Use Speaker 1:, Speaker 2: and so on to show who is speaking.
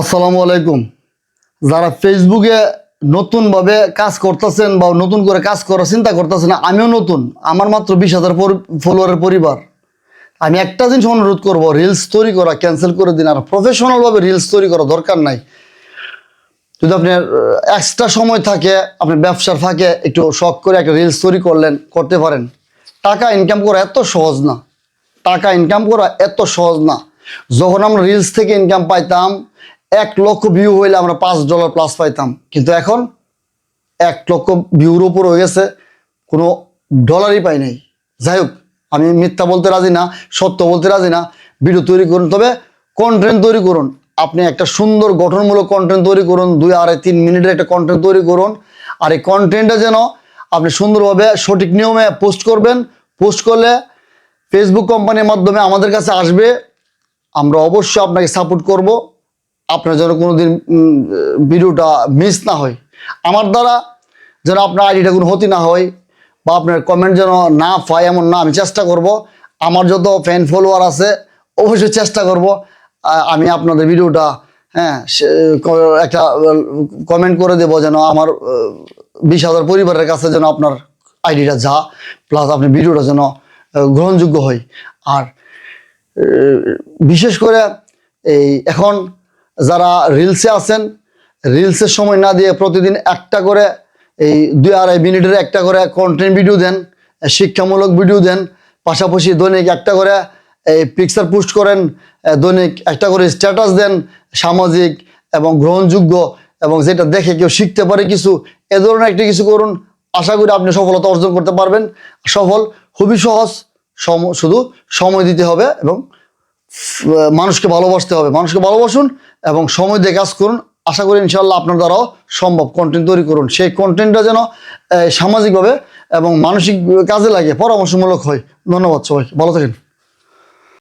Speaker 1: আসসালামু আলাইকুম। যারা ফেসবুকে নতুনভাবে কাজ করতেছেন বা নতুন করে কাজ করার চিন্তা করতেছেন, আমিও নতুন, আমার মাত্র 20,000 ফলোয়ারের পরিবার। আমি একটা জিনিস অনুরোধ করব, রিলস তৈরি করা ক্যান্সেল করে দিন। আর প্রফেশনালভাবে রিলস তৈরি করা দরকার নাই। যদি আপনার এক্সট্রা সময় থাকে, আপনি ব্যবসার ফাঁকে একটু শখ করে একটা রিলস তৈরি করতে পারেন। টাকা ইনকাম করা এত সহজ না, টাকা ইনকাম করা এত সহজ না। যখন আমরা রিলস থেকে ইনকাম পাইতাম, 1,00,000 ভিউ হইলে আমরা $5 প্লাস পাইতাম, কিন্তু এখন 1,00,000 ভিউর উপর হয়ে গেছে, কোনো ডলারই পাই নাই। যাই হোক, আমি মিথ্যা বলতে রাজি না, সত্য বলতে রাজি না। ভিডিও তৈরি করুন, তবে কন্টেন্ট তৈরি করুন। আপনি একটা সুন্দর গঠনমূলক কন্টেন্ট তৈরি করুন, 2, 2.5, 3 মিনিটের একটা কন্টেন্ট তৈরি করুন। আর এই কন্টেন্টটা যেন আপনি সুন্দরভাবে সঠিক নিয়মে পোস্ট করবেন। পোস্ট করলে ফেসবুক কোম্পানির মাধ্যমে আমাদের কাছে আসবে, আমরা অবশ্যই আপনাকে সাপোর্ট করব। আপনার যেন কোনোদিন ভিডিওটা মিস না হয়, আমার দ্বারা যেন আপনার আইডিটা কোনো ক্ষতি না হয় বা আপনার কমেন্ট যেন না পায়, এমন না। আমি চেষ্টা করব, আমার যত ফ্যান ফলোয়ার আছে অবশ্যই চেষ্টা করব আমি আপনাদের ভিডিওটা একটা কমেন্ট করে দেবো, যেন আমার 20,000 পরিবারের কাছে যেন আপনার আইডিটা যা, প্লাস আপনি ভিডিওটা যেন গ্রহণযোগ্য হয়। আর বিশেষ করে এই এখন যারা রিলসে আছেন, রিলসের সময় না দিয়ে প্রতিদিন একটা করে, এই 2-2.5 মিনিটের একটা করে কন্টেন্ট ভিডিও দেন, শিক্ষামূলক ভিডিও দেন। পাশাপাশি দৈনিক একটা করে এই পিকচার পোস্ট করেন, দৈনিক একটা করে স্ট্যাটাস দেন, সামাজিক এবং গ্রহণযোগ্য, এবং যেটা দেখে কেউ শিখতে পারে কিছু, এ ধরনের একটা কিছু করুন। আশা করি আপনি সফলতা অর্জন করতে পারবেন। সফল খুবই সহজ, শুধু সময় দিতে হবে এবং মানুষকে ভালোবাসতে হবে। মানুষকে ভালোবাসুন এবং সময় দিয়ে কাজ করুন। আশা করি ইনশাআল্লাহ আপনার দ্বারাও সম্ভব। কন্টেন্ট তৈরি করুন, সেই কন্টেন্টটা যেন সামাজিকভাবে এবং মানসিক কাজে লাগে, পরামর্শমূলক হয়। ধন্যবাদ সবাই, ভালো থাকেন।